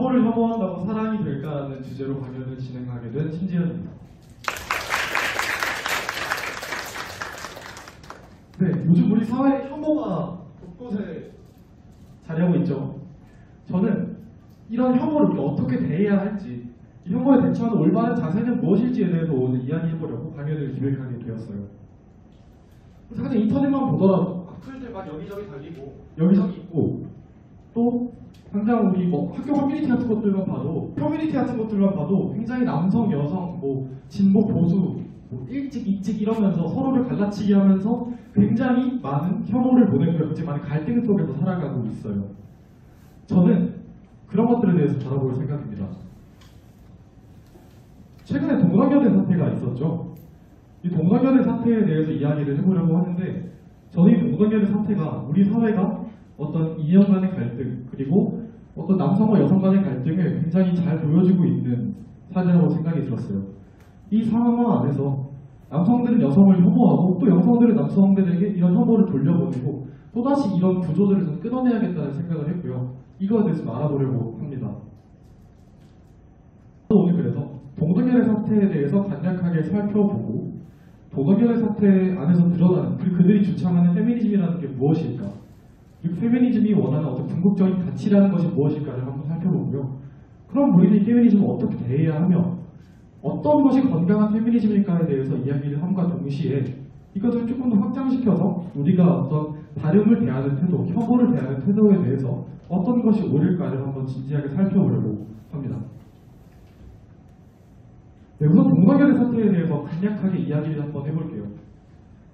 혐오를 혐오한다고 사람이 될까라는 주제로 강연을 진행하게 된 신지현입니다. 네, 요즘 우리 사회에 혐오가 곳곳에 자리하고 있죠. 저는 이런 혐오를 우리가 어떻게 대해야 할지, 이 혐오에 대처하는 올바른 자세는 무엇일지에 대해서 오늘 이야기해보려고 강연을 기획하게 되었어요. 사실 인터넷만 보더라도 악플들 막 여기저기 달리고 여기저기 있고, 또 당장 우리 학교 커뮤니티 같은 것들만 봐도 굉장히 남성, 여성, 진보, 보수, 일찍, 이찍 이러면서 서로를 갈라치기 하면서 굉장히 많은 혐오를 보내고 굉장히 많은 갈등 속에서 살아가고 있어요. 저는 그런 것들에 대해서 다뤄볼 생각입니다. 최근에 동성연애 사태가 있었죠. 이 동성연애 사태에 대해서 이야기를 해보려고 하는데, 저는 이 동성연애 사태가 우리 사회가 어떤 이념 간의 갈등, 그리고 어떤 남성과 여성 간의 갈등을 굉장히 잘 보여주고 있는 사례라고 생각이 들었어요. 이 상황 안에서 남성들은 여성을 혐오하고 또 여성들은 남성들에게 이런 혐오를 돌려보내고 또다시 이런 구조들을 좀 끊어내야겠다는 생각을 했고요. 이거에 대해서 좀 알아보려고 합니다. 오늘 그래서 동성연애 사태에 대해서 간략하게 살펴보고, 동성연애 사태 안에서 드러나는 그들이 주창하는 페미니즘이라는 게 무엇일까, 그리고 페미니즘이 원하는 어떤 궁극적인 가치라는 것이 무엇일까를 한번 살펴보고요. 그럼 우리는 이 페미니즘을 어떻게 대해야 하며 어떤 것이 건강한 페미니즘일까에 대해서 이야기를 함과 동시에 이것을 조금 더 확장시켜서 우리가 어떤 다름을 대하는 태도, 혐오를 대하는 태도에 대해서 어떤 것이 옳을까를 한번 진지하게 살펴보려고 합니다. 네, 우선 동성연애 사태에 대해서 간략하게 이야기를 한번 해볼게요.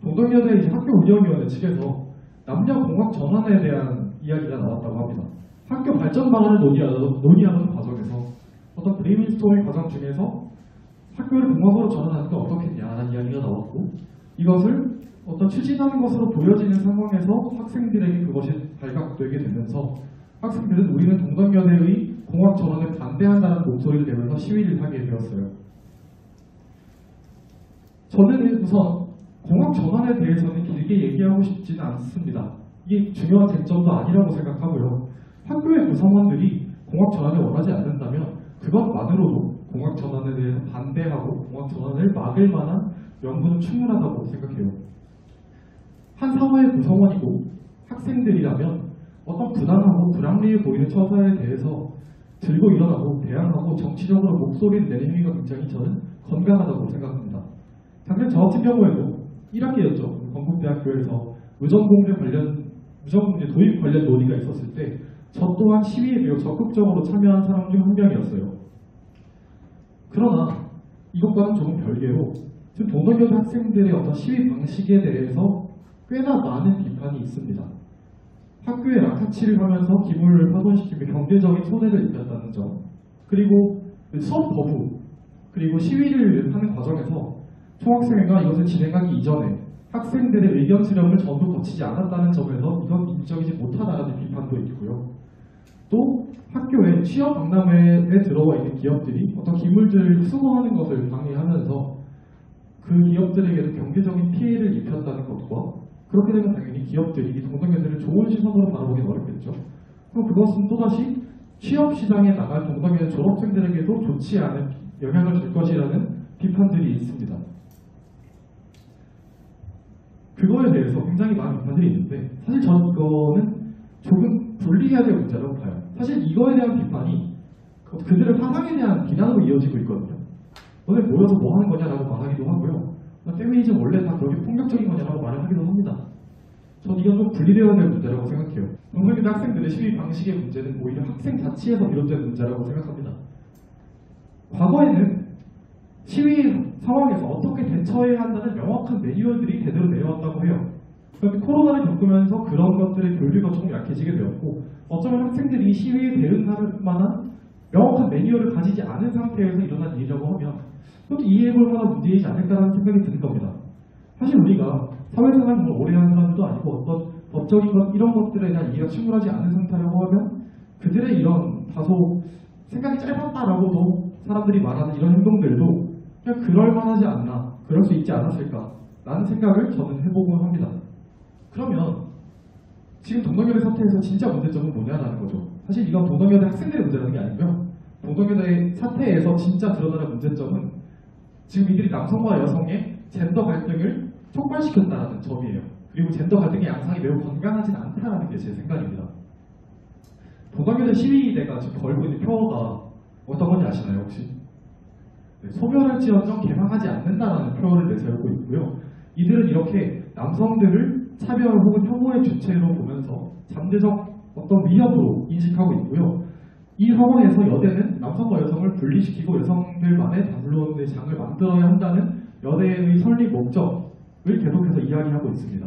동성연애 이제 학교 운영위원회 측에서 남녀 공학 전환에 대한 이야기가 나왔다고 합니다. 학교 발전 방안을 논의하는 과정에서 어떤 브레인스토밍 과정 중에서 학교를 공학으로 전환하는 게 어떻겠냐라는 이야기가 나왔고, 이것을 어떤 추진하는 것으로 보여지는 상황에서 학생들에게 그것이 발각되게 되면서 학생들은 우리는 동성연애의 공학 전환에 반대한다는 목소리를 내면서 시위를 하게 되었어요. 저는 우선 공학 전환에 대해서는 길게 얘기하고 싶지는 않습니다. 이게 중요한 쟁점도 아니라고 생각하고요. 학교의 구성원들이 공학 전환을 원하지 않는다면 그것만으로도 공학 전환에 대해서 반대하고 공학 전환을 막을 만한 명분은 충분하다고 생각해요. 한 사회의 구성원이고 학생들이라면 어떤 부당하고 불합리해 보이는 처사에 대해서 들고 일어나고 대항하고 정치적으로 목소리를 내는 행위가 굉장히 저는 건강하다고 생각합니다. 작년 저 같은 경우에도 1학기였죠. 건국대학교에서 무전공제 도입 관련 논의가 있었을 때 저 또한 시위에 매우 적극적으로 참여한 사람 중 한 명이었어요. 그러나 이것과는 조금 별개로 지금 동성연애 학생들의 어떤 시위 방식에 대해서 꽤나 많은 비판이 있습니다. 학교에 라카치를 하면서 기물을 파손시키며 경제적인 손해를 입혔다는 점, 그리고 수업 거부, 그리고 시위를 하는 과정에서 총학생회가 이것을 진행하기 이전에 학생들의 의견 수렴을 전부 거치지 않았다는 점에서 이건 인정이지 못하다라는 비판도 있고요. 또 학교에 취업 박람회에 들어와 있는 기업들이 어떤 기물들을 수거하는 것을 방해하면서 그 기업들에게도 경제적인 피해를 입혔다는 것과, 그렇게 되면 당연히 기업들이 동성연애를 좋은 시선으로 바라보기는 어렵겠죠. 그럼 그것은 또다시 취업 시장에 나갈 동성연애 졸업생들에게도 좋지 않은 영향을 줄 것이라는 비판들이 있습니다. 그거에 대해서 굉장히 많은 비판들이 있는데, 사실 저는 이거는 조금 분리해야 될 문제라고 봐요. 사실 이거에 대한 비판이 그들의 사상에 대한 비난으로 이어지고 있거든요. 너네 모여서 뭐 하는 거냐라고 말하기도 하고요. 페미니즘 원래 다 그렇게 폭력적인 거냐라고 말을 하기도 합니다. 전 이건 좀 분리되어야 될 문제라고 생각해요. 동성연애 학생들의 시위 방식의 문제는 오히려 학생 자치에서 비롯된 문제라고 생각합니다. 과거에는 시위 상황에서 어떻게 대처해야 한다는 명확한 매뉴얼들이 제대로 내려왔다고 해요. 그런데 코로나를 겪으면서 그런 것들의 교류가 조금 약해지게 되었고, 어쩌면 학생들이 시위에 대응할 만한 명확한 매뉴얼을 가지지 않은 상태에서 일어난 일이라고 하면 그것도 이해해볼 만한 문제이지 않을까라는 생각이 드는 겁니다. 사실 우리가 사회생활을 오래 한 사람들도 아니고 어떤 법적인 것, 이런 것들에 대한 이해가 충분하지 않은 상태라고 하면 그들의 이런 다소 생각이 짧았다라고도 사람들이 말하는 이런 행동들도 그냥 그럴만하지 않나, 그럴 수 있지 않았을까라는 생각을 저는 해보곤 합니다. 그러면 지금 동성연애 사태에서 진짜 문제점은 뭐냐라는 거죠. 사실 이건 동성연애 학생들의 문제라는 게 아니고요. 동성애자의 사태에서 진짜 드러나는 문제점은 지금 이들이 남성과 여성의 젠더 갈등을 촉발시켰다는 점이에요. 그리고 젠더 갈등의 양상이 매우 건강하진 않다는 게 제 생각입니다. 동성애자 시위대가 지금 걸고 있는 표어가 어떤 건지 아시나요, 혹시? 네, 소멸할지언정 개방하지 않는다라는 표어를 내세우고 있고요. 이들은 이렇게 남성들을 차별 혹은 혐오의 주체로 보면서 잠재적 어떤 위협으로 인식하고 있고요. 이 상황에서 여대는 남성과 여성을 분리시키고 여성들만의 담론의 장을 만들어야 한다는 여대의 설립 목적을 계속해서 이야기하고 있습니다.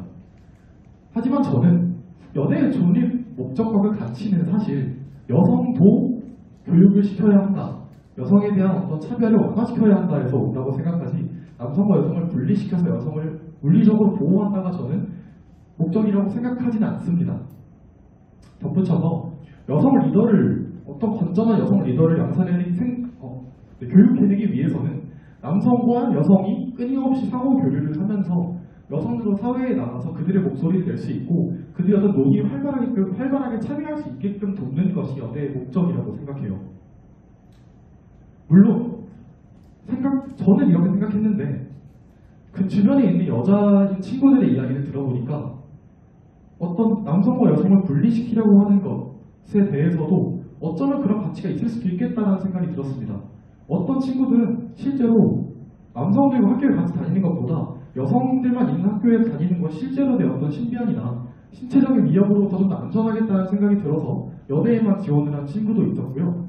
하지만 저는 여대의 존립 목적과 그 가치는 사실 여성도 교육을 시켜야 한다, 여성에 대한 어떤 차별을 완화시켜야 한다 해서 온다고 생각하지, 남성과 여성을 분리시켜서 여성을 물리적으로 보호한다가 저는 목적이라고 생각하지는 않습니다. 덧붙여서 어떤 건전한 여성 리더를 양산해내는 교육해내기 위해서는 남성과 여성이 끊임없이 상호 교류를 하면서 여성들도 사회에 나가서 그들의 목소리를 낼 수 있고 그들이 어떤 논의에 활발하게 참여할 수 있게끔 돕는 것이 여대의 목적이라고 생각해요. 물론 저는 이렇게 생각했는데 그 주변에 있는 여자 친구들의 이야기를 들어보니까 어떤 남성과 여성을 분리시키려고 하는 것에 대해서도 어쩌면 그런 가치가 있을 수도 있겠다는 생각이 들었습니다. 어떤 친구들은 실제로 남성들과 학교에 같이 다니는 것보다 여성들만 있는 학교에 다니는 것 실제로 내 어떤 신변이나 신체적인 위협으로부터 좀 더 안전하겠다는 생각이 들어서 여대에만 지원을 한 친구도 있었고요.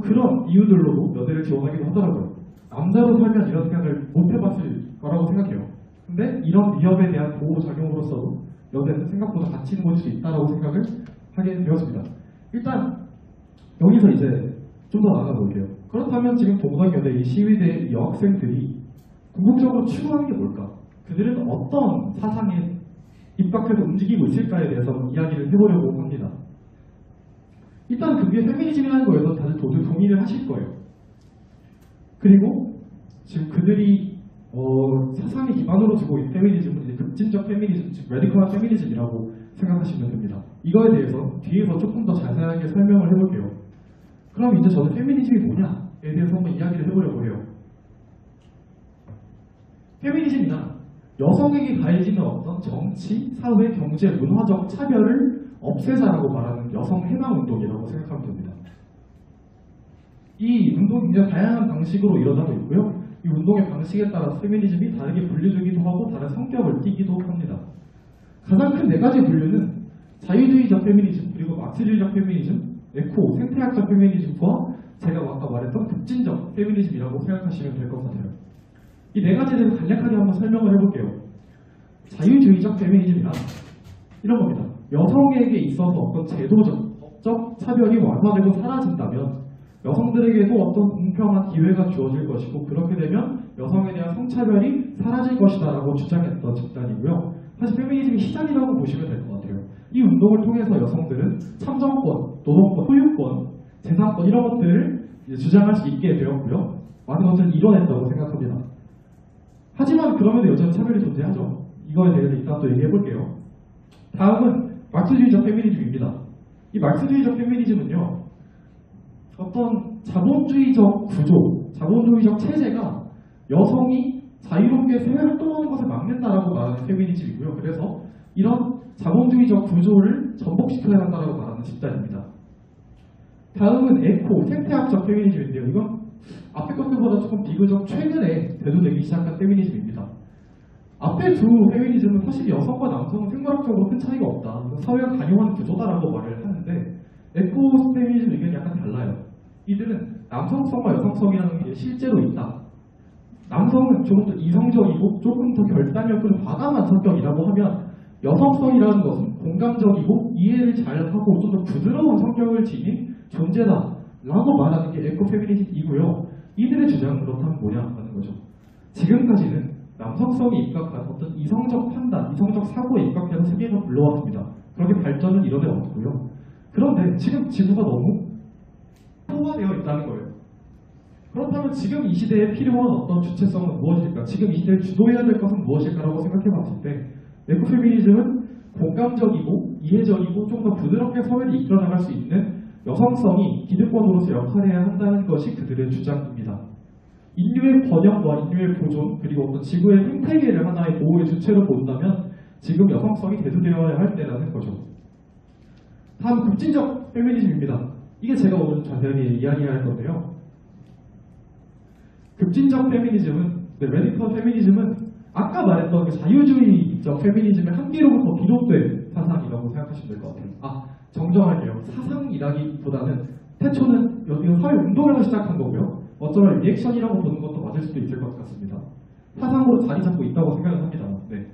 그런 이유들로도 여대를 지원하기도 하더라고요. 남자로 살면 이런 생각을 못 해봤을 거라고 생각해요. 근데 이런 위협에 대한 보호작용으로서도 여대는 생각보다 가치 있는 곳일 수 있다고 생각을 하게 되었습니다. 일단 여기서 이제 좀 더 나아가 볼게요. 그렇다면 지금 동성여대 이 시위대 이 여학생들이 궁극적으로 추구하는 게 뭘까? 그들은 어떤 사상에 입각해서 움직이고 있을까에 대해서 이야기를 해보려고 합니다. 일단 그게 페미니즘이라는 거에서 다들 동의를 하실 거예요. 그리고 지금 그들이 사상의 기반으로 두고 있는 페미니즘은 이제 급진적 페미니즘, 즉 레디컬한 페미니즘이라고 생각하시면 됩니다. 이거에 대해서 뒤에서 조금 더 자세하게 설명을 해볼게요. 그럼 이제 저는 페미니즘이 뭐냐에 대해서 한번 이야기를 해보려고 해요. 페미니즘이나 여성에게 가해지는 어떤 정치, 사회, 경제, 문화적 차별을 없애자라고 말하는 여성 해방 운동이라고 생각하면 됩니다. 이 운동이 굉장히 다양한 방식으로 일어나고 있고요. 이 운동의 방식에 따라서 페미니즘이 다르게 분류되기도 하고 다른 성격을 띠기도 합니다. 가장 큰 네 가지 분류는 자유주의적 페미니즘, 그리고 막스주의적 페미니즘, 에코, 생태학적 페미니즘과 제가 아까 말했던 급진적 페미니즘이라고 생각하시면 될 것 같아요. 이 네 가지에 대해서 간략하게 한번 설명을 해볼게요. 자유주의적 페미니즘이란 이런 겁니다. 여성에게 있어서 어떤 제도적, 법적 차별이 완화되고 사라진다면 여성들에게도 어떤 공평한 기회가 주어질 것이고 그렇게 되면 여성에 대한 성차별이 사라질 것이다라고 주장했던 집단이고요. 사실 페미니즘의 시작이라고 보시면 될 것 같아요. 이 운동을 통해서 여성들은 참정권, 노동권, 소유권, 재산권 이런 것들을 주장할 수 있게 되었고요. 많은 것들을 이뤄냈다고 생각합니다. 하지만 그럼에도 여전히 차별이 존재하죠. 이거에 대해서 일단 또 얘기해 볼게요. 다음은 막스주의적 페미니즘입니다. 이 막스주의적 페미니즘은요, 어떤 자본주의적 구조, 자본주의적 체제가 여성이 자유롭게 생활동하는 것을 막는다라고 말하는 페미니즘이고요. 그래서 이런 자본주의적 구조를 전복시켜야 한다라고 말하는 집단입니다. 다음은 에코, 생태학적 페미니즘인데요. 이건 앞에 것들보다 조금 비교적 최근에 대두되기 시작한 페미니즘입니다. 앞에 두 페미니즘은 사실 여성과 남성은 생물학적으로 큰 차이가 없다, 사회가 강요하는 구조다라고 말을 하는데 에코 페미니즘 의견이 약간 달라요. 이들은 남성성과 여성성이라는 게 실제로 있다. 남성은 조금 더 이성적이고 조금 더 결단력을 과감한 성격이라고 하면 여성성이라는 것은 공감적이고 이해를 잘하고 좀 더 부드러운 성격을 지닌 존재다라고 말하는 게 에코 페미니즘이고요. 이들의 주장은 그렇다면 뭐냐라는 거죠. 지금까지는 남성성이 입각한 어떤 이성적 판단, 이성적 사고에 입각해서 세계가 불러왔습니다. 그렇게 발전은 이뤄내 왔고요. 그런데 지금 지구가 너무 소화되어 있다는 거예요. 그렇다면 지금 이 시대에 필요한 어떤 주체성은 무엇일까? 지금 이 시대를 주도해야 될 것은 무엇일까라고 생각해 봤을 때 에코페미니즘은 공감적이고 이해적이고 좀 더 부드럽게 사회를 이끌어 나갈 수 있는 여성성이 기득권으로서 역할해야 한다는 것이 그들의 주장입니다. 인류의 번영과 인류의 보존 그리고 어떤 지구의 생태계를 하나의 보호의 주체로 본다면 지금 여성성이 대두되어야 할 때라는 거죠. 다음 급진적 페미니즘입니다. 이게 제가 오늘 자세히 이야기할 건데요. 급진적 페미니즘은, 레디컬 페미니즘은 아까 말했던 그 자유주의적 페미니즘의 한계로부터 비롯된 사상이라고 생각하시면 될 것 같아요. 정정할게요. 사상이라기보다는 태초는 여기가 사회운동에서 시작한 거고요. 어쩌면 리액션이라고 보는 것도 맞을 수도 있을 것 같습니다. 사상으로 자리 잡고 있다고 생각을 합니다. 네.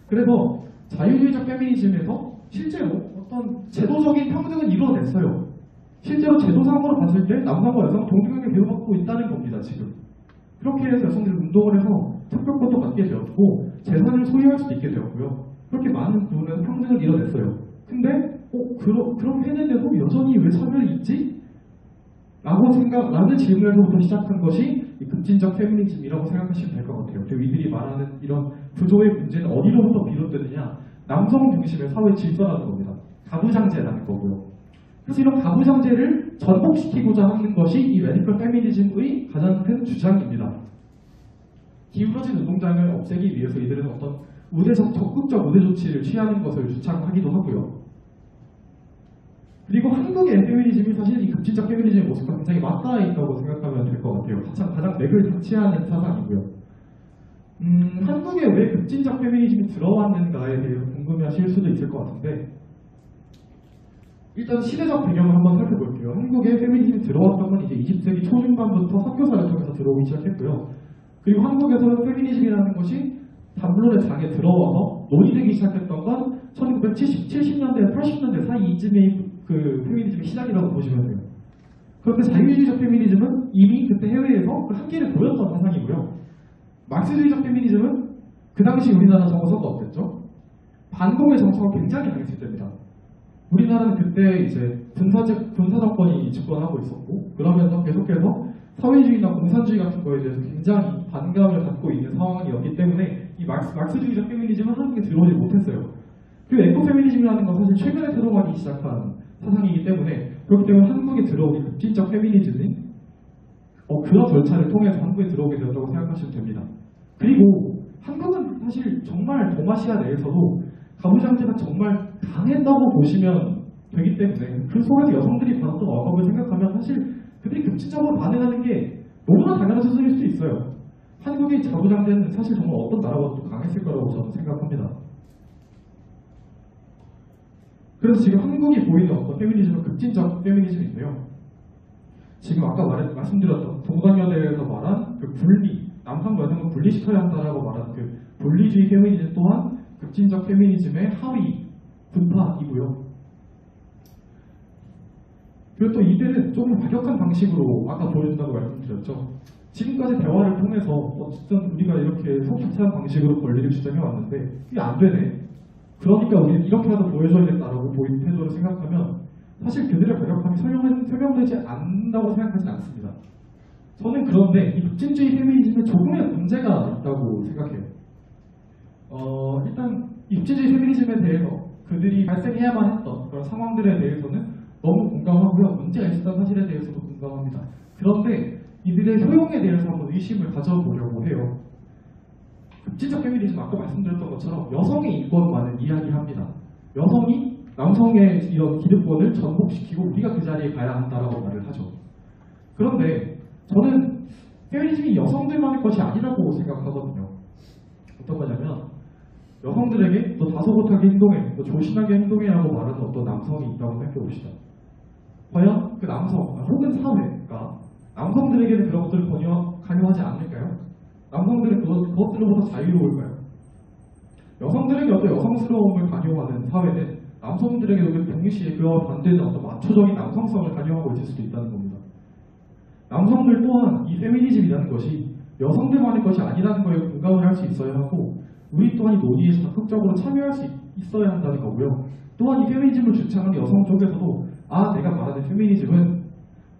그래서 자유주의적 페미니즘에서 실제로 어떤 제도적인 평등은 이루어냈어요. 실제로 제도상으로 봤을 때 남성과 여성 동등하게 대우받고 있다는 겁니다. 지금. 그렇게 해서 여성들이 운동을 해서 특별권도 갖게 되었고 재산을 소유할 수도 있게 되었고요. 그렇게 많은 부분에서 평등을 이뤄냈어요. 근데 그렇게 했는데도 여전히 왜 차별이 있지? 라는 질문에서부터 시작한 것이 이 급진적 페미니즘이라고 생각하시면 될 것 같아요. 그리고 이들이 말하는 이런 구조의 문제는 어디로부터 비롯되느냐? 남성 중심의 사회 질서라는 겁니다. 가부장제라는 거고요. 그래서 이런 가부장제를 전복시키고자 하는 것이 이 레디컬 페미니즘의 가장 큰 주장입니다. 기울어진 운동장을 없애기 위해서 이들은 어떤 적극적 우대 조치를 취하는 것을 주창하기도 하고요. 그리고 한국의 페미니즘이 사실 이 급진적 페미니즘의 모습과 굉장히 맞닿아 있다고 생각하면 될 것 같아요. 가장 맥을 같이하는 사상이고요. 한국에 왜 급진적 페미니즘이 들어왔는가에 대해서 궁금해하실 수도 있을 것 같은데 일단 시대적 배경을 한번 살펴볼게요. 한국에 페미니즘이 들어왔던 건 이제 20세기 초중반부터 선교사를 통해서 들어오기 시작했고요. 그리고 한국에서는 페미니즘이라는 것이 담론의 장에 들어와서 논의되기 시작했던 건 1970년대, 80년대 사이 이쯤의 그 페미니즘의 시작이라고 보시면 돼요. 그런데 자유주의적 페미니즘은 이미 그때 해외에서 그 한계를 보였던 사상이고요. 막스주의적 페미니즘은 그 당시 우리나라 정서가 어땠죠? 반공의 정서가 굉장히 강했을 때입니다. 우리나라는 그때 이제 군사 정권이 집권하고 있었고 그러면서 계속해서 사회주의나 공산주의 같은 거에 대해서 굉장히 반감을 갖고 있는 상황이었기 때문에 이 막스주의적 페미니즘은 한국에 들어오지 못했어요. 그리고 에코페미니즘이라는 건 사실 최근에 들어가기 시작한 사상이기 때문에 그렇기 때문에 한국에 들어오는 급진적 페미니즘이 그런 절차를 통해서 한국에 들어오게 되었다고 생각하시면 됩니다. 그리고 한국은 사실 정말 동아시아 내에서도 가부장제가 정말 강했다고 보시면 되기 때문에 그 속에서 여성들이 받았던 억압을 생각하면 사실 그들이 급진적으로 반응하는 게 너무나 당연한 수준일 수도 있어요. 한국의 가부장제는 사실 정말 어떤 나라보다도 강했을 거라고 저는 생각합니다. 그래서 지금 한국이 보이는 어떤 페미니즘은 급진적 페미니즘인데요. 지금 아까 말씀드렸던 동성연대에서 말한 그 분리, 남성과 여성을 분리시켜야 한다라고 말한 그 분리주의 페미니즘 또한 급진적 페미니즘의 하위 분파이고요. 그리고 또 이들은 조금 과격한 방식으로 아까 보여준다고 말씀드렸죠. 지금까지 대화를 통해서 어쨌든 우리가 이렇게 성숙한 방식으로 권리를 주장해 왔는데 이게 안 되네. 그러니까 우리는 이렇게라도 보여줘야겠다라고 보인 태도를 생각하면 사실 그들의 과격함이 설명되지 않는다고 생각하지 않습니다. 저는 그런데 이 급진주의 페미니즘에 조금의 문제가 있다고 생각해요. 일단 이 급진주의 페미니즘에 대해서 그들이 발생해야만 했던 그런 상황들에 대해서는 너무 공감하고요. 문제가 있었던 사실에 대해서도 공감합니다. 그런데 이들의 효용에 대해서 한번 의심을 가져보려고 해요. 급진적 페미니즘 아까 말씀드렸던 것처럼 여성의 인권만을 이야기합니다. 여성이 남성의 이런 기득권을 전복시키고 우리가 그 자리에 가야 한다라고 말을 하죠. 그런데 저는 페미니즘이 여성들만의 것이 아니라고 생각하거든요. 어떤 거냐면 여성들에게 너 다소곳하게 행동해, 너 조신하게 행동해라고 말하는 어떤 남성이 있다고 생각해 봅시다. 과연 그 남성 혹은 사회가 남성들에게는 그런 것들을 강요하지 않을까요? 남성들은 그것들로부터 자유로울까요? 여성들에게 어떤 여성스러움을 강요하는 사회는 남성들에게도 동시에 그와 반대는 어떤 마초적인 남성성을 강요하고 있을 수도 있다는 겁니다. 남성들 또한 이 페미니즘이라는 것이 여성들만의 것이 아니라는 거에 공감을 할 수 있어야 하고 우리 또한 이 논의에 적극적으로 참여할 수 있어야 한다는 거고요. 또한 이 페미니즘을 주창하는 여성 쪽에서도 내가 말하는 페미니즘은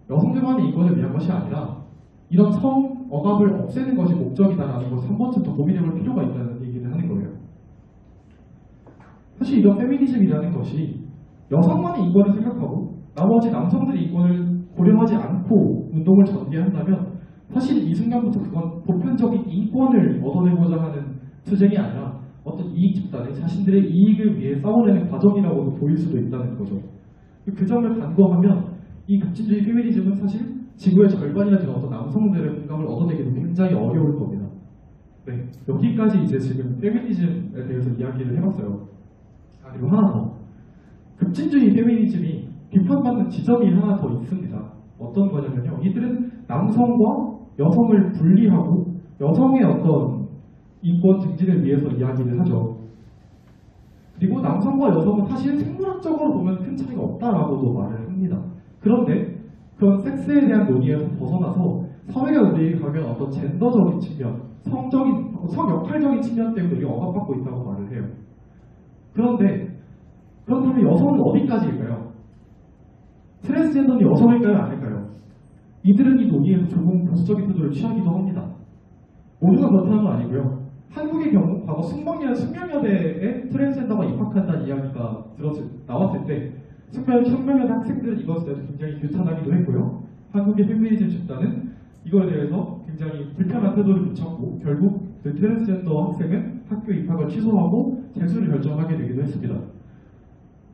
여성들만의 인권을 위한 것이 아니라 이런 성 억압을 없애는 것이 목적이다라는 것을 한 번쯤 더 고민해볼 필요가 있다는 얘기를 하는 거예요. 사실 이런 페미니즘이라는 것이 여성만의 인권을 생각하고 나머지 남성들의 이권을 고려하지 않고 운동을 전개한다면 사실 이 순간부터 그건 보편적인 인권을 얻어내고자 하는 투쟁이 아니라 어떤 이익 집단의 자신들의 이익을 위해 싸워내는 과정이라고도 보일 수도 있다는 거죠. 그 점을 간과하면 이 급진주의 페미니즘은 사실 지구의 절반이나 되는 어떤 남성들의 공감을 얻어내기도 굉장히 어려울 겁니다. 네, 여기까지 이제 지금 페미니즘에 대해서 이야기를 해봤어요. 그리고 하나 더. 급진주의 페미니즘이 비판받는 지점이 하나 더 있습니다. 어떤 거냐면요. 이들은 남성과 여성을 분리하고 여성의 어떤 인권 증진을 위해서 이야기를 하죠. 그리고 남성과 여성은 사실 생물학적으로 보면 큰 차이가 없다라고도 말을 합니다. 그런데 그런 섹스에 대한 논의에서 벗어나서 사회가 우리에게 가면 어떤 젠더적인 측면, 성역할적인 측면 때문에 우리가 억압받고 있다고 말을 해요. 그런데 그렇다면 여성은 어디까지일까요? 트랜스젠더는 여성일까요? 아닐까요? 이들은 이 논의에서 조금 보수적인 태도를 취하기도 합니다. 모두가 그렇다는 건 아니고요. 한국의 경우 과거 숙명여대에 트랜스젠더가 입학한다는 이야기가 나왔을 때 숙명여대 학생들은 이것에 대해서 굉장히 규탄하기도 했고요. 한국의 페미니즘 집단은 이거에 대해서 굉장히 불편한 태도를 붙였고 결국 그 트랜스젠더 학생은 학교 입학을 취소하고 재수를 결정하게 되기도 했습니다.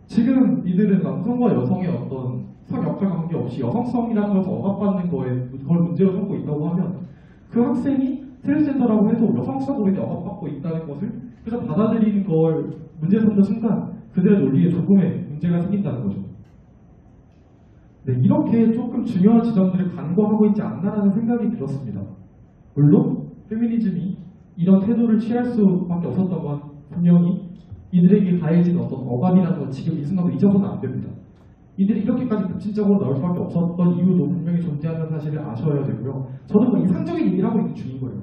지금 이들은 남성과 여성의 어떤 성역할 관계없이 여성성이라는 것을 억압받는 그걸 문제로 삼고 있다고 하면 그 학생이 트랜스젠더라고 해도 여성성으로 억압받고 있다는 것을 그래서 받아들이는 걸 문제 삼는 순간 그들의 논리에 조금의 문제가 생긴다는 거죠. 네, 이렇게 조금 중요한 지점들을 간과하고 있지 않나라는 생각이 들었습니다. 물론 페미니즘이 이런 태도를 취할 수밖에 없었던 건 분명히 이들에게 가해진 어떤 억압이라는 건 지금 이 순간도 잊어서는 안 됩니다. 이들이 이렇게까지 급진적으로 나올 수밖에 없었던 이유도 분명히 존재하는 사실을 아셔야 되고요. 저는 뭐 이상적인 일을 하고 있는 중인 거예요.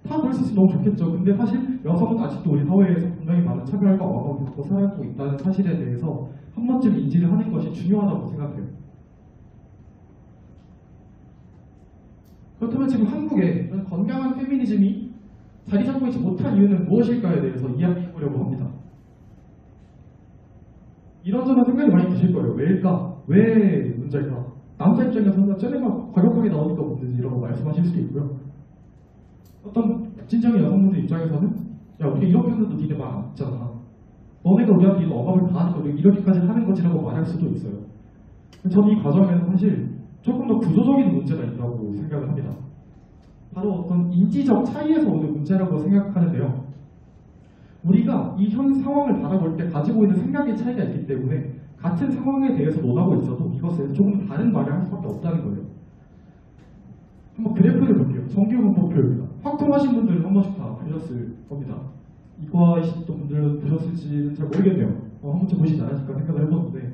다 그럴 수 있으면 너무 좋겠죠. 근데 사실 여성은 아직도 우리 사회에서 분명히 많은 차별과 억압을 겪고 살아가고 있다는 사실에 대해서 한 번쯤 인지를 하는 것이 중요하다고 생각해요. 그렇다면 지금 한국에 건강한 페미니즘이 자리 잡고 있지 못한 이유는 무엇일까에 대해서 이야기해보려고 합니다. 이런저런 생각이 많이 드실 거예요. 왜일까? 왜 문제일까? 남자 입장에서는 쟤네가 과격하게 나오니까 문제지 이라고 말씀하실 수도 있고요. 어떤 진정한 여성분들 입장에서는 야 우리가 이렇게 하는데도 니네 말 안 듣잖아. 너네가 우리한테 이거 억압을 가하니까 우리가 이렇게까지 하는 거지라고 말할 수도 있어요. 저는 이 과정에는 사실 조금 더 구조적인 문제가 있다고 생각을 합니다. 바로 어떤 인지적 차이에서 오는 문제라고 생각하는데요. 우리가 이 현 상황을 바라볼 때 가지고 있는 생각의 차이가 있기 때문에 같은 상황에 대해서 논하고 있어도 이것에 조금 다른 말을 할 수밖에 없다는 거예요. 한번 그래프를 볼게요. 정규분포표입니다. 확통하신 분들은 한 번씩 다 보셨을 겁니다. 이과이신 분들은 보셨을지는 잘 모르겠네요. 한 번쯤 보시지 않았을까 생각을 해봤는데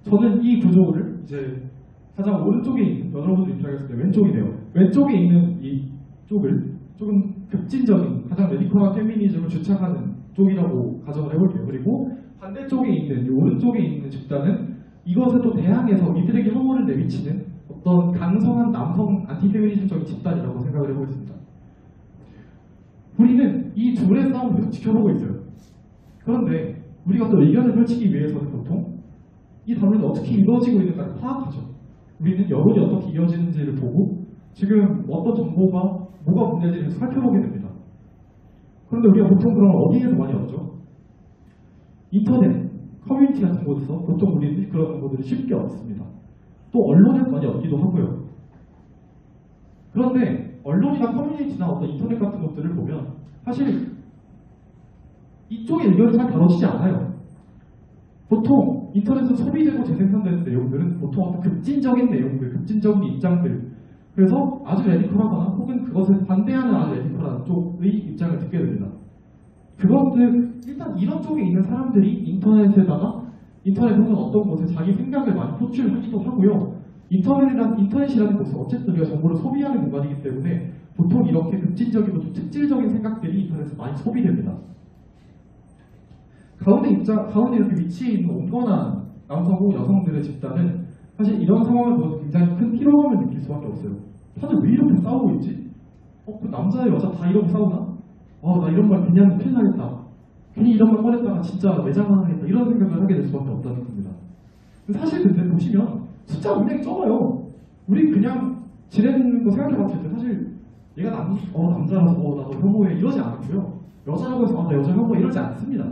저는 이 구조를 이제 가장 오른쪽에 있는 여러분들 입장에서 왼쪽이네요. 왼쪽에 있는 이 쪽을 조금 급진적인 가장 레디컬한 페미니즘을 주창하는 쪽이라고 가정을 해볼게요. 그리고 반대쪽에 있는 이 오른쪽에 있는 집단은 이것에 또 대항해서 이들에게 혐오를 내비치는 어떤 강성한 남성 안티페미니즘적인 집단이라고 생각을 해보겠습니다. 우리는 이 둘의 싸움을 계속 지켜보고 있어요. 그런데 우리가 또 의견을 펼치기 위해서는 보통 이 담론이 어떻게 이루어지고 있는가를 파악하죠. 우리는 여론이 어떻게 이어지는지를 보고 지금 어떤 정보가 뭐가 문제인지를 살펴보게 됩니다. 그런데 우리가 보통 그럼 어디에서 많이 얻죠? 인터넷, 커뮤니티 같은 곳에서 보통 우리는 그런 정보들을 쉽게 얻습니다. 또 언론에서 많이 얻기도 하고요. 그런데 언론이나 커뮤니티나 어떤 인터넷 같은 것들을 보면 사실 이쪽의 의견이 잘 다뤄지지 않아요. 보통 인터넷에서 소비되고 재생산되는 내용들은 보통 어떤 급진적인 내용들, 급진적인 입장들 그래서 아주 레디컬하거나 혹은 그것에 반대하는 아주 레디컬한 쪽의 입장을 듣게 됩니다. 그것들 일단 이런 쪽에 있는 사람들이 인터넷에다가 인터넷 혹은 어떤 곳에 자기 생각을 많이 표출하기도 하고요. 인터넷이라는 곳은 어쨌든 우리가 정보를 소비하는 공간이기 때문에 보통 이렇게 급진적이고 좀 특질적인 생각들이 인터넷에서 많이 소비됩니다. 가운데 이렇게 위치해 있는 온건한 남성 혹은 여성들의 집단은 사실 이런 상황을 보면서 굉장히 큰 피로감을 느낄 수밖에 없어요. 다들 왜 이렇게 싸우고 있지? 그 남자 여자 다 이러고 싸우나? 나 이런 말 괜히 하면 큰일 나겠다. 괜히 이런 말 꺼냈다가 진짜 매장하겠다 이런 생각을 하게 될 수밖에 없다는 겁니다. 사실 근데 보시면 숫자 굉장히 적어요. 우리 그냥 지내는 거 생각해봤을 때 사실 얘가 남자라서 나도 혐오해 이러지 않고요. 여자라고 해서 나 여자 혐오해 이러지 않습니다.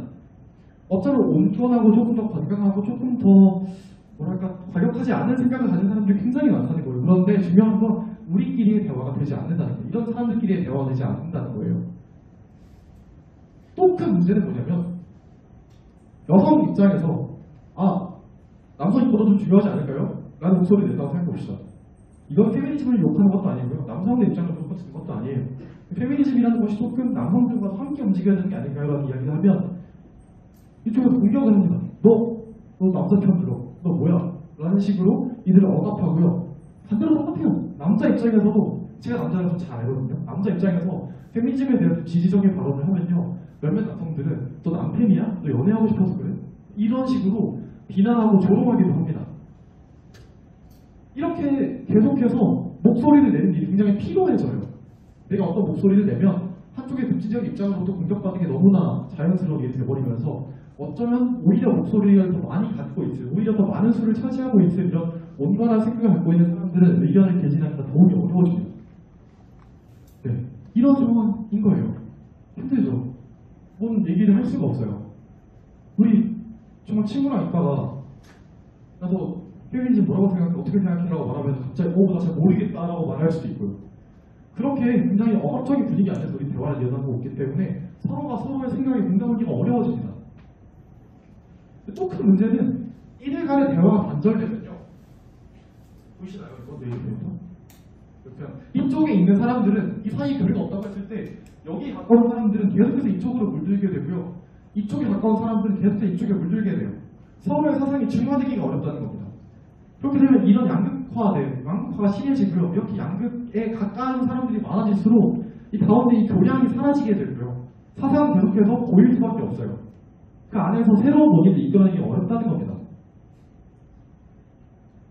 어쩌면 온건하고 조금 더 건강하고 조금 더 뭐랄까 과격하지 않은 생각을 가진 사람들이 굉장히 많다는 거예요. 그런데 중요한 건 우리끼리의 대화가 되지 않는다는 거예요. 이런 사람들끼리의 대화가 되지 않는다는 거예요. 또 큰 문제는 뭐냐면 여성 입장에서 남성 입고도 좀 중요하지 않을까요? 라는 목소리를 냈다고 생각해봅시다. 이건 페미니즘을 욕하는 것도 아니고요. 남성의 입장을 무조건 듣는 것도 아니에요. 페미니즘이라는 것이 조금 남성들과 함께 움직여야 되는 게 아닐까요? 라는 이야기를 하면 이쪽에서 공격을 합니다. 너 남자 편 들어. 너 뭐야? 라는 식으로 이들을 억압하고요. 반대로 똑같아요. 남자 입장에서도 제가 남자라서 잘 알거든요. 남자 입장에서 페미니즘에 대해서 지지적인 발언을 하면요. 몇몇 남성들은 너 남편이야? 너 연애하고 싶어서 그래? 이런 식으로 비난하고 조롱하기도 합니다. 이렇게 계속해서 목소리를 내는 일이 굉장히 필요해져요. 내가 어떤 목소리를 내면 한쪽의 급진적 입장으로부터 공격받는 게 너무나 자연스러우게 돼버리면서 어쩌면 오히려 목소리를 더 많이 갖고 있을, 오히려 더 많은 수를 차지하고 있을 이런 온건한 생각을 갖고 있는 사람들은 의견을 개진하기가 더욱이 어려워집니다. 네, 이런 상황인 거예요. 힘들죠. 뭔 얘기를 할 수가 없어요. 우리 정말 친구랑 있다가 나도 페미니즘 뭐라고 생각해? 어떻게 생각해라고 말하면 갑자기 나 잘 모르겠다라고 말할 수도 있고요. 그렇게 굉장히 억압적인 분위기 안에서 우리 대화를 이어나가고 있기 때문에 서로가 서로의 생각에 공감하기가 어려워집니다. 또 큰 문제는 이들 간의 대화가 단절되면요. 보이시나요? 이거 네이버에서? 이쪽에 있는 사람들은 이 사이에 별거 없다고 했을 때 여기 가까운 사람들은 계속해서 이쪽으로 물들게 되고요. 이쪽에 가까운 사람들은 계속해서 이쪽에 물들게 돼요. 서로의 사상이 중화되기가 어렵다는 겁니다. 그렇게 되면 이런 양극화가 심해지고요. 이렇게 양극에 가까운 사람들이 많아질수록 이 가운데 이 교량이 사라지게 되고요. 사상은 계속해서 고일 수밖에 없어요. 그 안에서 새로운 논의를 이끌어내기 어렵다는 겁니다.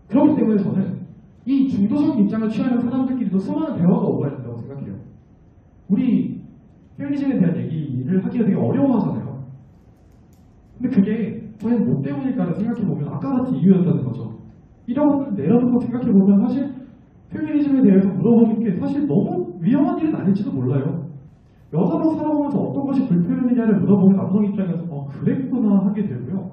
그렇기 때문에 저는 이 중도적인 입장을 취하는 사람들끼리도 수많은 대화가 오가야 된다고 생각해요. 우리 페미니즘에 대한 얘기를 하기가 되게 어려워하잖아요. 근데 그게 저희는 뭐 때문일까를 생각해보면 아까 같은 이유였다는 거죠. 이런 것을 내려놓고 생각해보면 사실 페미니즘에 대해서 물어보는 게 사실 너무 위험한 일은 아닐지도 몰라요. 여자로 살아오면서 어떤 것이 불편했느냐를 물어보면 남성 입장에서 그랬구나 하게 되고요.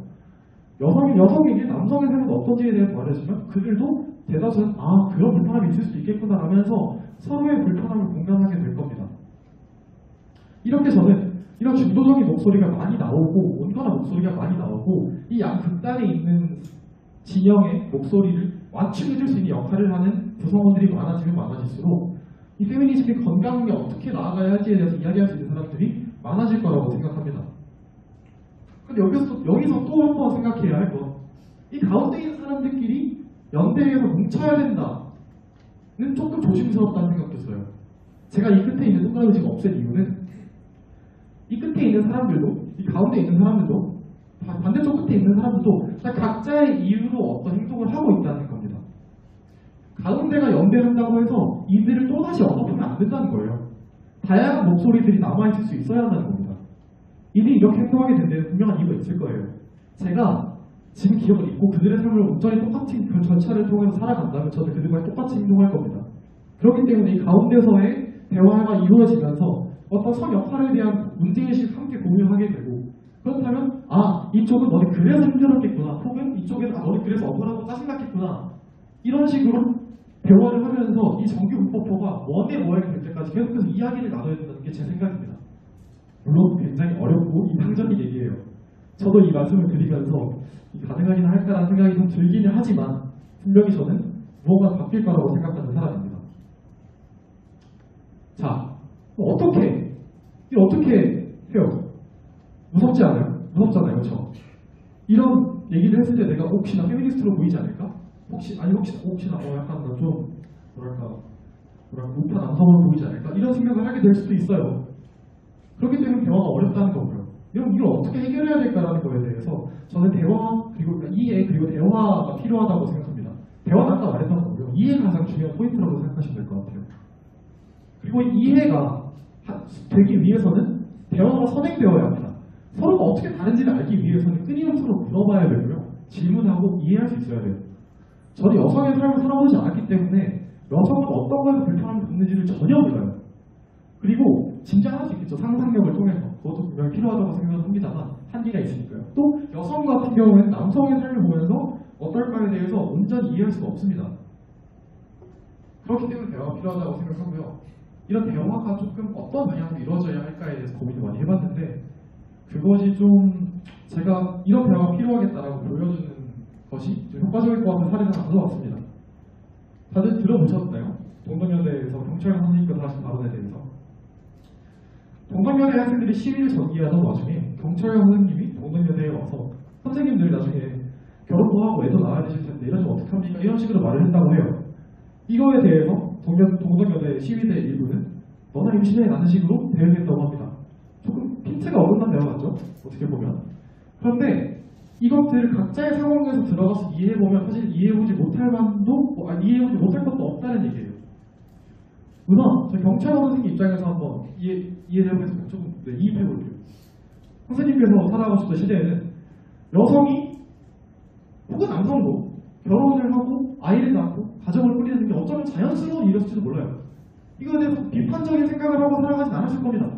여성에게 남성의 삶은 어떤지에 대해서 말해주면 그들도 대다수는 그런 불편함이 있을 수도 있겠구나 하면서 서로의 불편함을 공감하게 될 겁니다. 이렇게 저는 이런 중도적인 목소리가 많이 나오고 온건한 목소리가 많이 나오고 이 양 극단에 있는 진영의 목소리를 완충해줄 수 있는 역할을 하는 구성원들이 많아지면 많아질수록 이 페미니즘의 건강하게 어떻게 나아가야 할지에 대해서 이야기할 수 있는 사람들이 많아질 거라고 생각합니다. 근데 여기서 또 한 번 생각해야 할 건 이 가운데 있는 사람들끼리 연대해서 뭉쳐야 된다는 조금 조심스럽다는 생각도 들어요. 제가 이 끝에 있는 동그라미 지금 없앤 이유는 이 끝에 있는 사람들도 이 가운데 있는 사람들도 반대쪽 끝에 있는 사람들도 다 각자의 이유로 어떤 행동을 하고 있다는 겁니다. 가운데가 연대한다고 해서 이들을 또다시 억압하면 안 된다는 거예요. 다양한 목소리들이 남아있을 수 있어야 한다는 겁니다. 이들이 이렇게 행동하게 된 데는 분명한 이유가 있을 거예요. 제가 지금 기억을 잊고 그들의 삶을 온전히 똑같은 그 절차를 통해서 살아간다면 저는 그들과 똑같이 행동할 겁니다. 그렇기 때문에 이 가운데서의 대화가 이루어지면서 어떤 성 역할에 대한 문제의식을 함께 공유하게 되고 그렇다면 이쪽은 너네 그래서 힘들었겠구나 혹은 이쪽에는 너네 그래서 억울하고 짜증났겠구나 이런 식으로 대화를 하면서 이 정규분법표가 원의 모양이 될 때까지 계속해서 이야기를 나눠야 된다는 게 제 생각입니다. 물론 굉장히 어렵고 이상적인 얘기예요. 저도 이 말씀을 드리면서 가능하긴 할까라는 생각이 좀 들기는 하지만 분명히 저는 무언가 바뀔 거라고 생각하는 사람입니다. 자, 어떻게 해요? 무섭지 않아요? 무섭잖아요, 그렇죠? 이런 얘기를 했을 때 내가 혹시나 페미니스트로 보이지 않을까? 혹시나 약간 좀 뭐랄까 우파 남성으로 보이지 않을까? 이런 생각을 하게 될 수도 있어요. 그렇기 때문에 대화가 어렵다는 거고요. 이걸 어떻게 해결해야 될까라는 거에 대해서 저는 대화 그리고 이해 그리고 대화가 필요하다고 생각합니다. 대화는 아까 말했던 거고요. 이해가 가장 중요한 포인트라고 생각하시면 될 것 같아요. 그리고 이해가 되기 위해서는 대화가 선행되어야 합니다. 서로가 어떻게 다른지를 알기 위해서는 끊임없이 물어봐야 되고요. 질문하고 이해할 수 있어야 돼요. 저는 여성의 삶을 살아보지 않았기 때문에 여성은 어떤 거에서 불편함을 겪는지를 전혀 몰라요. 그리고 짐작할 수 있겠죠. 상상력을 통해서. 그것도 분명히 필요하다고 생각합니다만 한계가 있으니까요. 또 여성 같은 경우에는 남성의 삶을 보면서 어떨까에 대해서 온전히 이해할 수가 없습니다. 그렇기 때문에 대화가 필요하다고 생각하고요. 이런 대화가 조금 어떤 방향으로 이루어져야 할까에 대해서 고민을 많이 해봤는데 그것이 좀 제가 이런 대화가 필요하겠다라고 보여주는 것이 좀 효과적일 것 같은 사례를 가져왔습니다. 다들 들어보셨나요? 동덕여대에서 경찰관 선생님께서 하신 발언에 대해서. 동덕여대 학생들이 시위를 전개하던 와중에 경찰관 선생님이 동덕여대에 와서 선생님들 나중에 결혼도 하고 애도 낳아야 되실 텐데 이러시면 어떡합니까? 이런 식으로 말을 했다고 해요. 이거에 대해서 동덕여대 시위대 일부는 너나 임신해 라는 식으로 대응했다고 합니다. 조금 핀트가 어긋난 대화 같죠? 어떻게 보면. 그런데 이것들을 각자의 상황에서 들어가서 이해해보면 사실 이해해보지 못할 만도, 이해해보지 못할 것도 없다는 얘기예요. 우선 저 경찰관 선생님 입장에서 한번 이해해보겠습니다. 조금 이입해볼게요. 선생님께서 살아가셨던 시대에는 여성이 혹은 남성도 결혼을 하고 아이를 낳고 가정을 꾸리는 게 어쩌면 자연스러운 일이었을지도 몰라요. 이거에 대해서 비판적인 생각을 하고 살아가진 않았을 겁니다.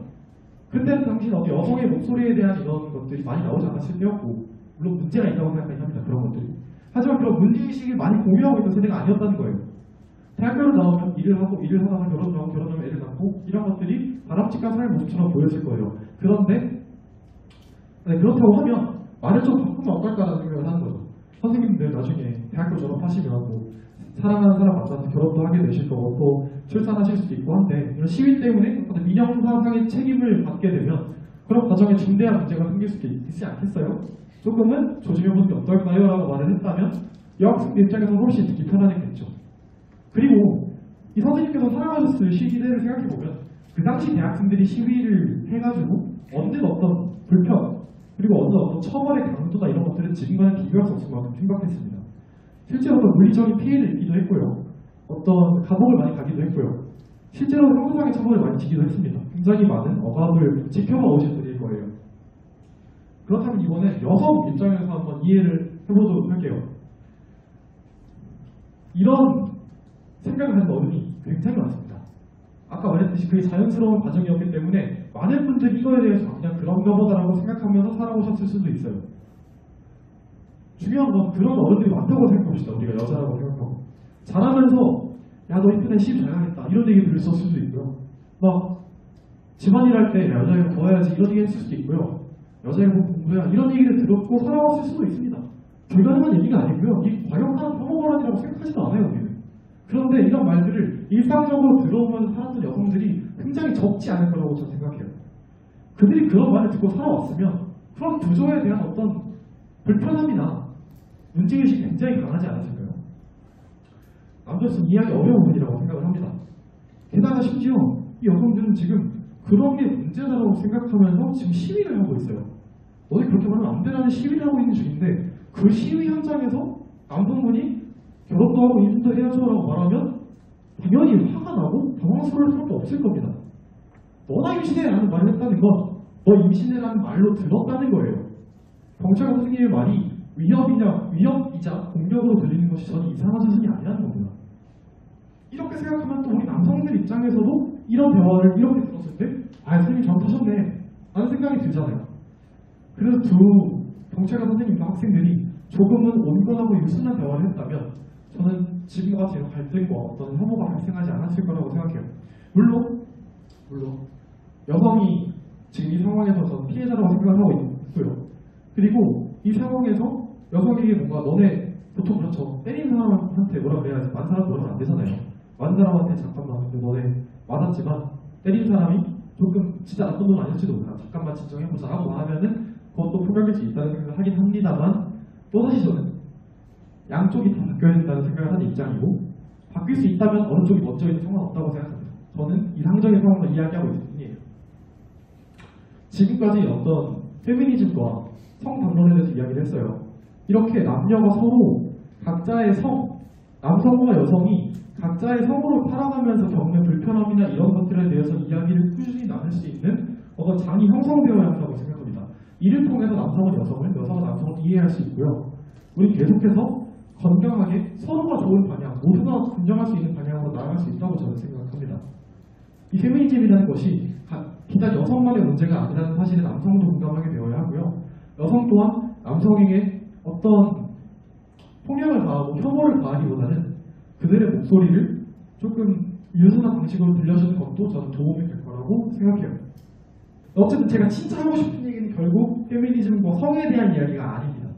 그때는 당시는 어디 여성의 목소리에 대한 이런 것들이 많이 나오지 않았을 때였고 물론 문제가 있다고 생각하긴 합니다. 그런 것들이. 하지만 그런 문제의식을 많이 공유하고 있던 세대가 아니었다는 거예요. 대학교를 나오면 일을 하고 일을 하다가 결혼을 하고 결혼하면 애를 낳고 이런 것들이 바람직한 삶의 모습처럼 보였을 거예요. 그런데 그렇다고 하면 말을 좀 바꾸면 어떨까라는 생각을 하는 거죠. 선생님들 나중에 대학교 졸업하시면 뭐 사랑하는 사람 만나서 결혼도 하게 되실 거고 또 출산하실 수도 있고 한데 이런 시위 때문에 어떤 민영사상의 책임을 받게 되면 그런 과정에 중대한 문제가 생길 수도 있지 않겠어요? 조금은 조심해보는 게 어떨까요? 라고 말을 했다면 여학생들 입장에서 훨씬 듣기 편하겠죠. 그리고 이 선생님께서 살아가셨을 시기대를 생각해보면 그 당시 대학생들이 시위를 해가지고 얻는 어떤 불편 그리고 어떤 처벌의 강도나 이런 것들은 지금과는 비교할 수 없을 만큼 심각했습니다. 실제로 어떤 물리적인 피해를 입기도 했고요. 어떤 감옥을 많이 가기도 했고요. 실제로 형사상의 처벌을 많이 지기도 했습니다. 굉장히 많은 억압을 지켜봐 오신 분일 거예요. 그렇다면 이번에 여성 입장에서 한번 이해를 해보도록 할게요. 이런 생각을 하는 어른이 굉장히 많습니다. 아까 말했듯이 그게 자연스러운 과정이었기 때문에 많은 분들이 이거에 대해서 그냥 그런가 보다라고 생각하면서 살아오셨을 수도 있어요. 중요한 건 그런 어른들이 많다고 생각합시다. 우리가 여자라고 생각하고 잘하면서 야 너 이쁜애 시집 잘 가겠다 이런 얘기 들을 수도 있고요. 막 집안일 할 때 여자애를 도와야지 이런 얘기 했을 수도 있고요. 여자애가 공부해야 이런 얘기를 들었고 살아왔을 수도 있습니다. 불가능한 얘기가 아니고요. 이 과격한 혐오발언이라고 생각하지도 않아요. 우리는. 그런데 이런 말들을 일상적으로 들어오면서 살았던 여성들이 굉장히 적지 않을 거라고 저는 생각해요. 그들이 그런 말을 듣고 살아왔으면 그런 구조에 대한 어떤 불편함이나 문제의식이 굉장히 강하지 않았을까요? 남자로서는 이해하기 어려운 부분이라고 생각을 합니다. 게다가 심지어 이 여성들은 지금 그런 게 문제다라고 생각하면서 지금 시위를 하고 있어요. 너네 그렇게 말하면 안 되라는 시위를 하고 있는 중인데 그 시위 현장에서 남성분이 결혼도 하고 임신도 해야죠 라고 말하면 당연히 화가 나고 당황스러울 수밖에 없을 겁니다. 너나 임신해 라는 말을 했다는 건 너 임신해 라는 말로 들었다는 거예요. 경찰 선생님의 말이 위협이자 공격으로 들리는 것이 저는 이상한 수준이 아니라는 겁니다. 이렇게 생각하면 또 우리 남성들 입장에서도 이런 대화를 이렇게 들었을 때 선생님 잘못하셨네 라는 생각이 들잖아요. 그래서 두 경찰관 선생님과 학생들이 조금은 온건하고 유순한 대화를 했다면 저는 지금과 같이 갈등과 어떤 혐오가 발생하지 않았을 거라고 생각해요. 물론 여성이 지금 이 상황에서 저는 피해자라고 생각을 하고 있고요. 그리고 이 상황에서 여성에게 뭔가 너네 보통 그렇죠. 때린 사람한테 뭐라 그래야지 만 사람 그러면 안 되잖아요. 만 사람한테 잠깐만 근데 너네 맞았지만 때린 사람이 조금 진짜 나쁜 놈 아닐지도 몰라. 잠깐만 진정해보자 하고 말하면은 그것도 폭력일 수 있다는 생각을 하긴 합니다만 또다시 저는 양쪽이 다 바뀌어야 된다는 생각을 하는 입장이고 바뀔 수 있다면 어느 쪽이 먼저 해도 상관없다고 생각합니다. 저는 이상적인 상황을 이야기하고 있을 뿐이에요. 지금까지 어떤 페미니즘과 성담론에 대해서 이야기를 했어요. 이렇게 남녀가 서로 각자의 남성과 여성이 각자의 성으로 살아가면서 겪는 불편함이나 이런 것들에 대해서 이야기를 꾸준히 나눌 수 있는 어떤 장이 형성되어야 한다고 생각합니다. 이를 통해서 남성은 여성을, 여성은 남성을 이해할 수 있고요. 우리 계속해서 건강하게 서로가 좋은 방향, 모두가 긍정할 수 있는 방향으로 나아갈 수 있다고 저는 생각합니다. 이 페미니즘이라는 것이 비단 여성만의 문제가 아니라는 사실에 남성도 공감하게 되어야 하고요. 여성 또한 남성에게 어떤 폭력을 가하고 혐오를 가하기보다는 그들의 목소리를 조금 유순한 방식으로 들려주는 것도 저는 도움이 될 거라고 생각해요. 어쨌든 제가 진짜 하고 싶은 얘기는 결국 페미니즘과 성에 대한 이야기가 아닙니다.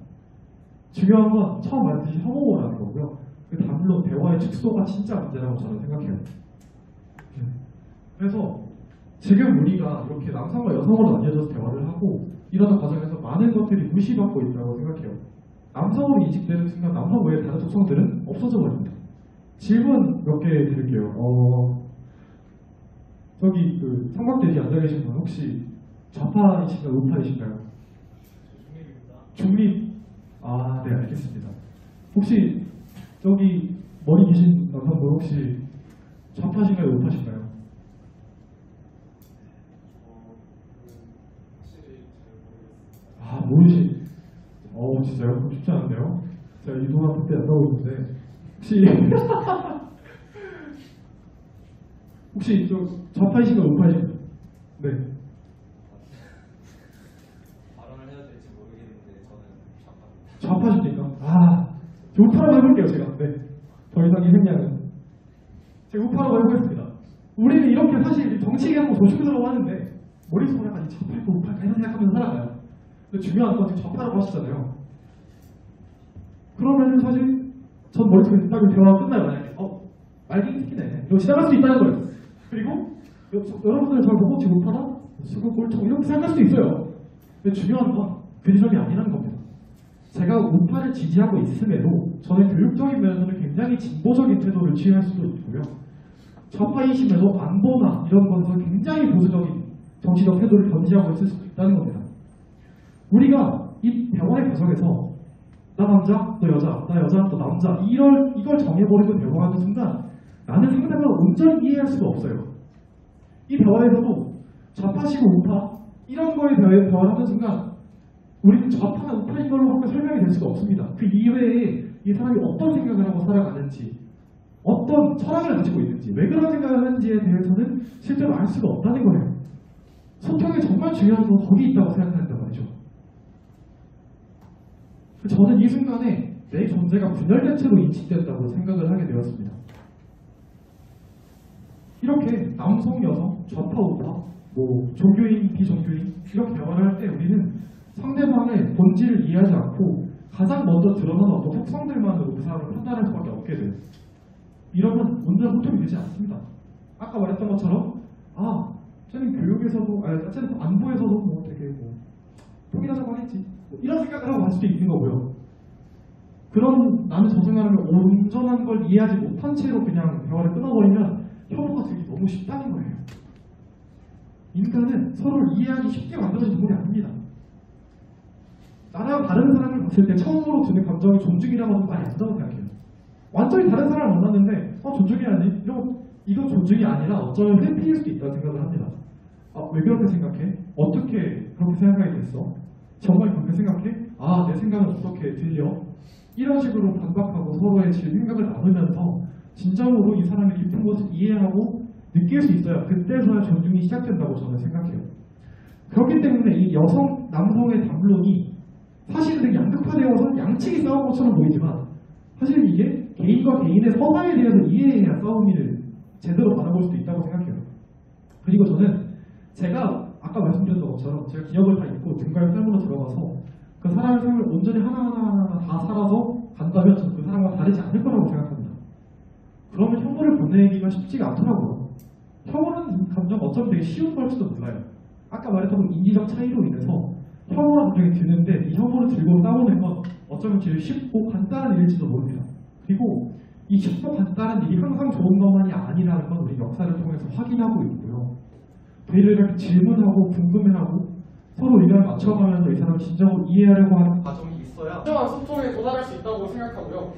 중요한 건 처음 말했듯이 혐오라는 거고요. 그 다음으로 대화의 축소가 진짜 문제라고 저는 생각해요. 그래서 지금 우리가 이렇게 남성과 여성으로 나뉘어져서 대화를 하고 이러는 과정에서 많은 것들이 무시받고 있다고 생각해요. 남성으로 인식되는 순간 남성 외에 다른 속성들은 없어져 버립니다. 질문 몇 개 드릴게요. 저기 그 삼각대에 앉아 계신 분 혹시 좌파이신가요? 우파이신가요? 중립. 아, 네, 알겠습니다. 혹시 저기 머리 계신 남성분 혹시 좌파신가요? 우파신가요? 아, 모르시. 진짜요? 쉽지 않은데요? 제가 이동한 그때 안 나오고 있는데 혹시 혹시 저 좌파이신가요? 우파이신가요? 네. 발언을 해야 될지 모르겠는데 저는 좌파입니다. 좌파십니까? 우파라고 해볼게요, 제가. 네. 더 이상 이 생략은. 제가 우파라고 해보겠습니다. 우리는 이렇게 사실 정치 얘기하고 조심스러워 하는데, 머릿속에 약간 좌파일까 우파일까 이런 생각하면서 살아가요. 근데 중요한 건 지금 좌파라고 하시잖아요. 그러면 사실, 전 머릿속에 딱 대화가 끝나요, 만약에. 말갱이 특히네. 이거 지나갈 수 있다는 거예요. 그리고, 여러분들 잘 보고 지금 우파다? 수고 꼴통 이렇게 생각할 수도 있어요. 근데 중요한 건 그 지점이 아니라는 겁니다. 제가 우파를 지지하고 있음에도 저는 교육적인 면에서는 굉장히 진보적인 태도를 취할 수도 있고요. 좌파이심에도 안보나 이런 것에서 굉장히 보수적인 정치적 태도를 견지하고 있을 수도 있다는 겁니다. 우리가 이 대화의 과정에서 나 남자, 너 여자, 나 여자, 너 남자 이걸 정해버리고 대화하는 순간 나는 상대방을 온전히 이해할 수가 없어요. 이 대화에서도 좌파시고 우파 이런 거에 대해 대화를 하는 순간 우리는 좌파나 우파인 걸로 하면 설명이 될 수가 없습니다. 그 이외에 이 사람이 어떤 생각을 하고 살아가는지, 어떤 철학을 가지고 있는지, 왜 그런 생각을 하는지에 대해서는 실제로 알 수가 없다는 거예요. 소통이 정말 중요한 건 거기 있다고 생각한단 말이죠. 저는 이 순간에 내 존재가 분열된 채로 인식된다고 생각을 하게 되었습니다. 이렇게 남성, 여성, 좌파, 우파, 종교인, 비종교인 이렇게 대화를 할 때 우리는 상대방의 본질을 이해하지 않고 가장 먼저 드러나는 어떤 속성들만으로 그 사람을 판단할 수밖에 없게 돼요. 이러면 온전한 소통이 되지 않습니다. 아까 말했던 것처럼 쟤는 교육에서도, 쟤는 안보에서도 되게 통일하자고 하겠지. 이런 생각을 하고 갈 수도 있는 거고요. 그런 나는 저 생각을 온전한 걸 이해하지 못한 채로 그냥 대화를 끊어버리면 혐오가 되기 너무 쉽다는 거예요. 인간은 서로를 이해하기 쉽게 만들어진 동물이 아닙니다. 나랑 다른 사람을 봤을 때 처음으로 드는 감정이 존중이라고 하는 말이 아니라고 생각해요. 완전히 다른 사람을 만났는데 존중해야지. 이건 존중이 아니라 어쩌면 회피일 수도 있다고 생각을 합니다. 왜 그렇게 생각해? 어떻게 그렇게 생각하게 됐어? 정말 그렇게 생각해? 내 생각은 어떻게 들려? 이런 식으로 반박하고 서로의 생각을 나누면서 진정으로 이 사람의 깊은 것을 이해하고 느낄 수 있어야 그때서야 존중이 시작된다고 저는 생각해요. 그렇기 때문에 이 여성, 남성의 담론이 사실은 되게 양극화되어서 양측이 싸운 것처럼 보이지만 사실 이게 개인과 개인의 서사에 대해서 이해해야 싸움을 제대로 바라볼 수도 있다고 생각해요. 그리고 저는 제가 아까 말씀드렸던 것처럼 제가 기억을 다 잊고 누군가의 삶으로 들어가서 그 사람의 삶을 온전히 하나하나 다 살아서 간다면 저는 그 사람과 다르지 않을 거라고 생각합니다. 그러면 혐오를 보내기가 쉽지가 않더라고요. 혐오는 감정 어쩌면 되게 쉬운 걸지도 몰라요. 아까 말했던 인지적 차이로 인해서 혐오라는 감정이 드는데 이 혐오를 들고 싸우는 건 어쩌면 제일 쉽고 간단한 일일지도 모릅니다. 그리고 이 쉽고 간단한 일이 항상 좋은 것만이 아니라는 건 우리 역사를 통해서 확인하고 있고요. 되려 이렇게 질문하고 궁금해하고 서로 의견을 맞춰가면서 이 사람을 진정으로 이해하려고 하는 과정이 있어야 진정한 소통에 도달할 수 있다고 생각하고요.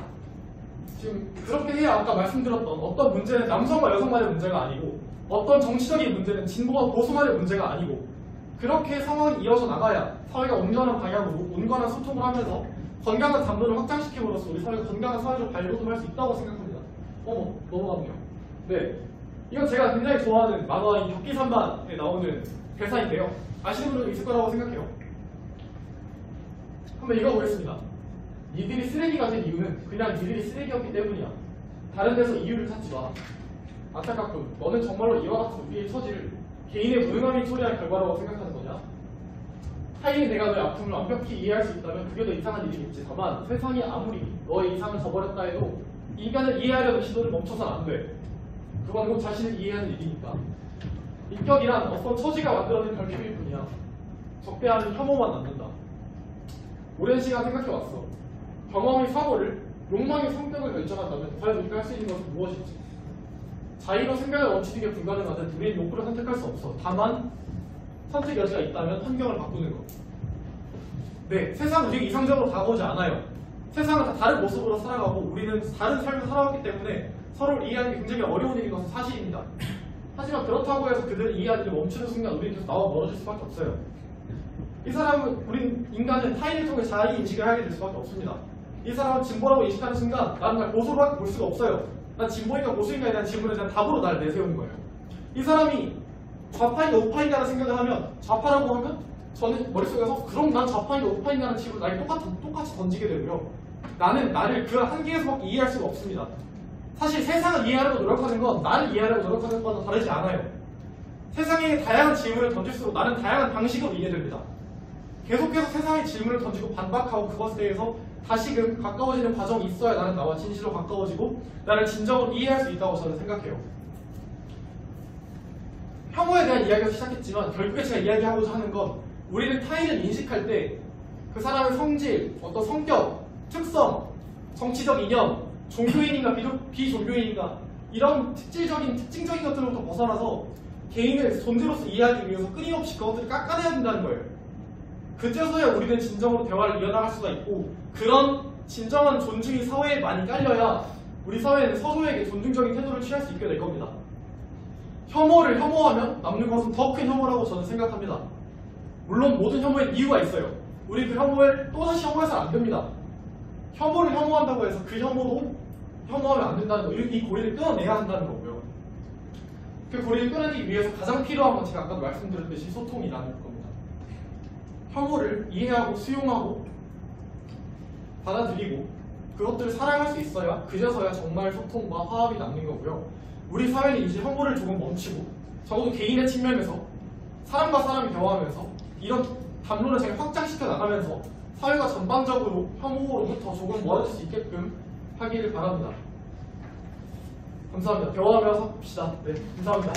지금 그렇게 해야 아까 말씀드렸던 어떤 문제는 남성과 여성만의 문제가 아니고 어떤 정치적인 문제는 진보와 보수만의 문제가 아니고 그렇게 상황이 이어져 나가야 사회가 온전한 방향으로 온건한 소통을 하면서 건강한 담론을 확장시킴으로써 우리 사회가 건강한 사회적 발돋움을 할 수 있다고 생각합니다. 어머, 넘어갔네요. 네, 이건 제가 굉장히 좋아하는 만화인 격기산반에 나오는 대사인데요. 아시는 분들 있을 거라고 생각해요. 한번 읽어보겠습니다. 니들이 쓰레기가 된 이유는 그냥 니들이 쓰레기였기 때문이야. 다른 데서 이유를 찾지 마. 안타깝군. 너는 정말로 이와 같은 우리의 처지를 개인의 무능함이 초래한 결과라고 생각하는 거냐? 타인이 내가 너의 아픔을 완벽히 이해할 수 있다면 그게 더 이상한 일이겠지. 다만 세상이 아무리 너의 이상을 저버렸다 해도 인간을 이해하려는 시도를 멈춰서는 안 돼. 그건 곧 자신을 이해하는 일이니까. 인격이란 어떤 처지가 만들어낸 결핍일 뿐이야. 적대하는 혐오만 남는다. 오랜 시간 생각해왔어. 경험이 사고를, 욕망이 성격을 결정한다면 과연 우리가 할 수 있는 것은 무엇일지. 자의로 생각을 멈추는 게 불가능하듯 우리는 욕구를 선택할 수 없어. 다만 선택 여지가 있다면 환경을 바꾸는 것. 네, 세상은 우리에게 이상적으로 다가오지 않아요. 세상은 다 다른 모습으로 살아가고 우리는 다른 삶을 살아왔기 때문에 서로를 이해하는 게 굉장히 어려운 일인 것은 사실입니다. 하지만 그렇다고 해서 그들을 이해하는 게 멈추는 순간 우리는 계속 나와 멀어질 수밖에 없어요. 이 사람은, 우린 인간은 타인을 통해 자의 인식을 하게 될 수밖에 없습니다. 이 사람은 진보라고 인식하는 순간 나는 날 보수로밖에 볼 수가 없어요. 난 진보인가 보수인가에 대한 질문에 대한 답으로 나를 내세우는 거예요. 이 사람이 좌파인가 우파인가라는 생각을 하면, 좌파라고 하면 저는 머릿속에서 그럼 난 좌파인가 우파인가라는 질문을 나에게 똑같이 던지게 되고요. 나는 나를 그 한계에서밖에 이해할 수가 없습니다. 사실 세상을 이해하려고 노력하는 건 나를 이해하려고 노력하는 것과는 다르지 않아요. 세상에 다양한 질문을 던질수록 나는 다양한 방식으로 이해됩니다. 계속해서 세상의 질문을 던지고 반박하고 그것에 대해서 다시금 가까워지는 과정이 있어야 나는 나와 진실로 가까워지고 나를 진정으로 이해할 수 있다고 저는 생각해요. 혐오에 대한 이야기가 시작했지만 결국에 제가 이야기하고자 하는 건 우리는 타인을 인식할 때 그 사람의 성질, 어떤 성격, 특성, 정치적 이념, 종교인인가 비종교인인가 이런 특징적인 것들로부터 벗어나서 개인을 존재로서 이해하기 위해서 끊임없이 그것들을 깎아내야 된다는 거예요. 그때서야 우리는 진정으로 대화를 이어나갈 수가 있고 그런 진정한 존중이 사회에 많이 깔려야 우리 사회는 서로에게 존중적인 태도를 취할 수 있게 될 겁니다. 혐오를 혐오하면 남는 것은 더 큰 혐오라고 저는 생각합니다. 물론 모든 혐오에 이유가 있어요. 우리 그 혐오를 또다시 혐오해서는 안 됩니다. 혐오를 혐오한다고 해서 그 혐오도 혐오하면 안 된다는 거, 이 고리를 끊어내야 한다는 거고요. 그 고리를 끊어내기 위해서 가장 필요한 건 제가 아까도 말씀드렸듯이 소통이라는 겁니다. 혐오를 이해하고 수용하고 받아들이고 그것들을 사랑할 수 있어야 그제서야 정말 소통과 화합이 남는 거고요. 우리 사회는 이제 혐오를 조금 멈추고 적어도 개인의 측면에서 사람과 사람이 대화하면서 이런 담론을 잘 확장시켜 나가면서 사회가 전반적으로 혐오로부터 조금 멀어질 수 있게끔 하기를 바랍니다. 감사합니다. 대화하면서 봅시다. 네, 감사합니다.